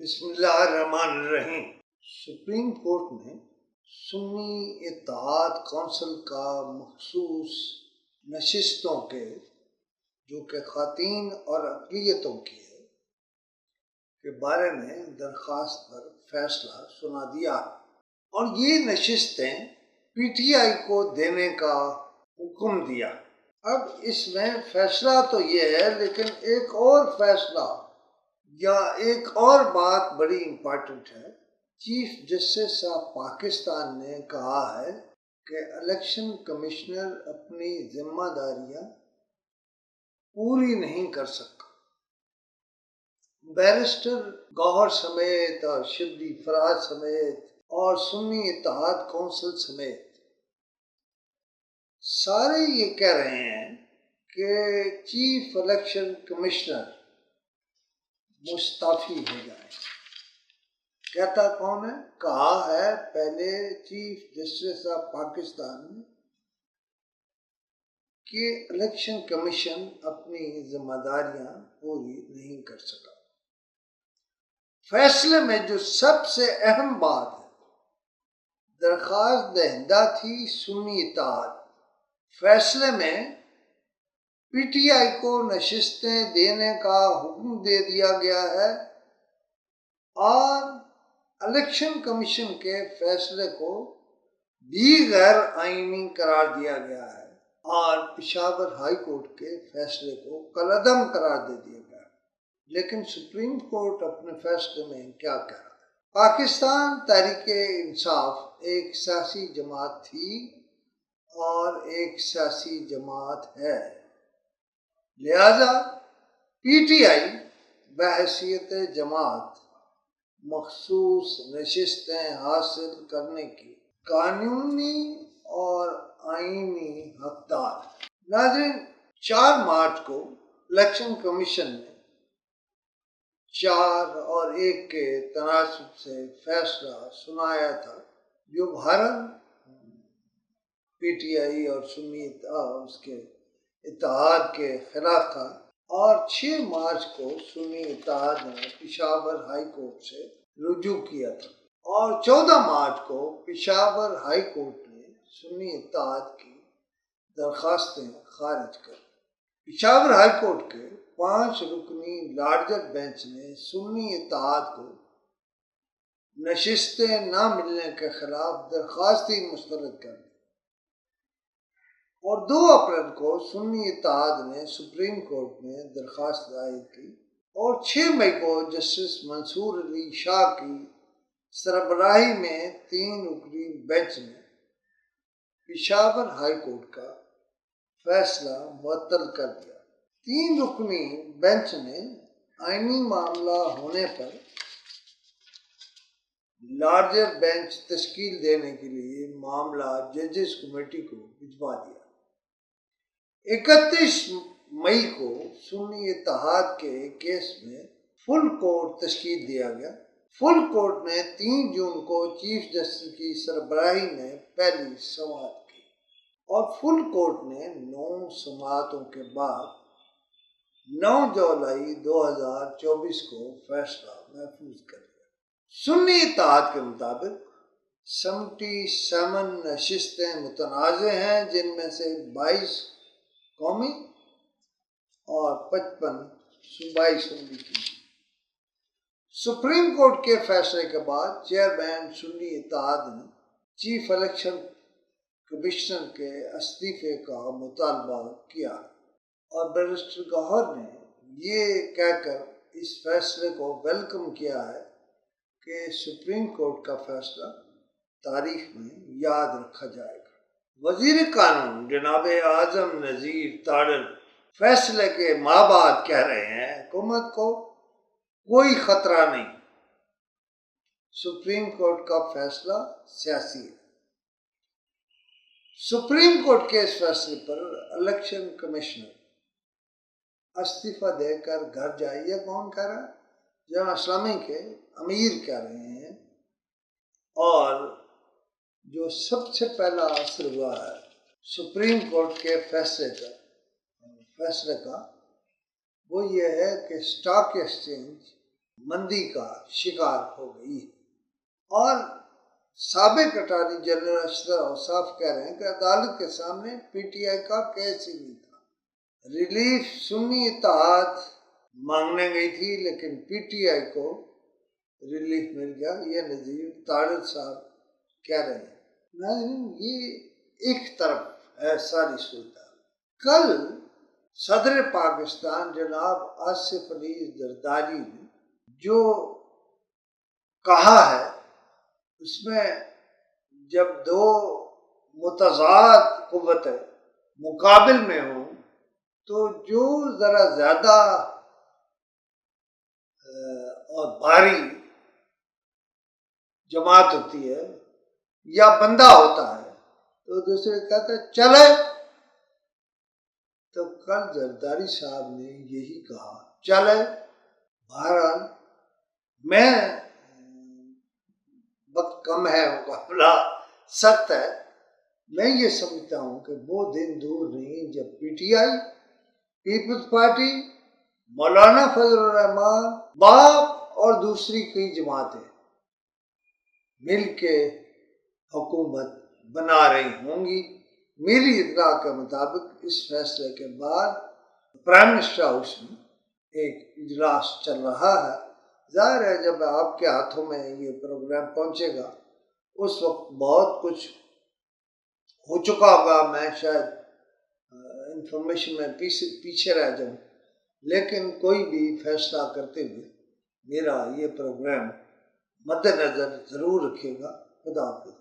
बिस्मिल्लाहिर्रहमानिर्रहीम। Supreme court ने सुन्नी इत्तेहाद council का मखसूस नशिस्तों के जो कि ख़वातीन और अक़लियतों की है के बारे में दरख्वास्त पर फैसला सुना दिया और ये नशिस्तें पीटीआई को देने का हुक्म दिया। अब इसमें फैसला तो ये है, लेकिन एक और फैसला या एक और बात बड़ी इम्पोर्टेंट है। चीफ जस्टिस ऑफ पाकिस्तान ने कहा है कि इलेक्शन कमिश्नर अपनी जिम्मेदारियां पूरी नहीं कर सकता। बैरिस्टर गौहर समेत और शिबली फराज समेत और सुन्नी इत्तेहाद कौंसिल समेत सारे ये कह रहे हैं कि चीफ इलेक्शन कमिश्नर मुस्तफी हो जाए। कहता कौन है? कहा है पहले चीफ जस्टिस ऑफ पाकिस्तान ने कि इलेक्शन कमीशन अपनी जिम्मेदारियां पूरी नहीं कर सका। फैसले में जो सबसे अहम बात है, दरख्वास्त दहिंदा थी सुन्नी इत्तेहाद। फैसले में पीटीआई को नशिस्तें देने का हुक्म दे दिया गया है और इलेक्शन कमीशन के फैसले को भी गैर आईनी करार दिया गया है और पेशावर हाई कोर्ट के फैसले को कलअदम करार दे दिया गया। लेकिन सुप्रीम कोर्ट अपने फैसले में क्या कह रहा है? पाकिस्तान तहरीक-ए-इंसाफ एक सियासी जमात थी और एक सियासी जमात है, लिहाजा पीटीआई बहैसियत जमात मखसूस नशिस्तें हासिल करने की कानूनी और आईनी हकदार। नाज़रीन, 4 मार्च को इलेक्शन कमीशन ने 4 और 1 के तनासब से फैसला सुनाया था जो भारत पीटीआई और सुन्नी उसके इत्तेहाद के खिलाफ था और 6 मार्च को सुन्नी इत्तेहाद ने पेशावर हाई कोर्ट से रुजू किया था और 14 मार्च को पेशावर हाई कोर्ट ने सुन्नी इत्तेहाद की दरख्वास्तें खारिज कर। पेशावर हाई कोर्ट के 5 रुकनी लार्जर बेंच ने सुन्नी इत्तेहाद को नशिस्तें न मिलने के खिलाफ दरख्वास्त ही मुस्तरद कर दी और 2 अप्रैल को सुन्नी इत्तेहाद ने सुप्रीम कोर्ट में दरख्वास्त दायर की और 6 मई को जस्टिस मंसूर अली शाह की सरबराही में 3 रुकनी बेंच ने पेशावर हाई कोर्ट का फैसला मुअत्तल कर दिया। 3 रुकनी बेंच ने आईनी मामला होने पर लार्जर बेंच तश्कील देने के लिए मामला जजेस कमेटी को भिजवा दिया। 31 मई को सुन्नी इत्तेहाद के केस में फुल कोर्ट तश्कील दिया गया। फुल कोर्ट ने 3 जून को चीफ जस्टिस की सरबराही में पहली समाअत की और फुल कोर्ट ने 9 समाअतों के बाद 9 जुलाई 2024 को फैसला महफूज कर दिया। सुन्नी इत्तेहाद के मुताबिक 77 नशिस्तें मुतनाज़ हैं, जिनमें से 22 कौमी और 55 सूबाई असम्बली की। सुप्रीम कोर्ट के फैसले के बाद चेयरमैन सुन्नी इत्तेहाद ने चीफ इलेक्शन कमिश्नर के इस्तीफे का मुतालबा किया और बैरिस्टर गौहर ने ये कहकर इस फैसले को वेलकम किया है कि सुप्रीम कोर्ट का फैसला तारीख में याद रखा जाएगा। वजीर कानून जनाब आजम नज़ीर ताडर फैसले के माबाद कह रहे हैं हुकूमत को कोई खतरा नहीं, सुप्रीम कोर्ट का फैसला सियासी है। सुप्रीम कोर्ट के इस फैसले पर इलेक्शन कमिश्नर इस्तीफा देकर घर जाए, यह कौन कह रहा है? जमा इस्लामी के अमीर कह रहे हैं और जो सबसे पहला असर हुआ है सुप्रीम कोर्ट के फैसले का वो ये है कि स्टॉक एक्सचेंज मंदी का शिकार हो गई। और साबिक अटॉर्नी जनरल अशरफ औसाफ कह रहे हैं कि अदालत के सामने पीटीआई का केस ही नहीं था। रिलीफ सुन्नी इत्तेहाद मांगने गई थी लेकिन पीटीआई को रिलीफ मिल गया, ये नजीर तारिक साहब कह रहे हैं। ये एक तरफ है सारी सूरत। कल सदर पाकिस्तान जनाब आसिफ अली जरदारी ने जो कहा है उसमें जब दो मुतज़ाद कुव्वतें मुकाबिल में हों तो जो ज़रा ज़्यादा और भारी जमात होती है या बंदा होता है तो दूसरे कहते चले। तो कल जरदारी साहब ने यही कहा चले। बहरहाल मैं वक्त कम है, मुकाबला सख्त है, मैं ये समझता हूँ कि वो दिन दूर नहीं जब पीटीआई, पीपल्स पार्टी, मौलाना फजल रहमान, बाप और दूसरी कई जमातें मिल के हुकूमत बना रही होंगी। मेरी इत्तला के मुताबिक इस फैसले के बाद प्राइम मिनिस्टर हाउस में एक इजलास चल रहा है। जाहिर है जब आपके हाथों में ये प्रोग्राम पहुंचेगा उस वक्त बहुत कुछ हो चुका होगा। मैं शायद इंफॉर्मेशन में पीछे रह जाऊं, लेकिन कोई भी फैसला करते हुए मेरा ये प्रोग्राम मद्देनजर ज़रूर रखिएगा। खुदा हाफिज़।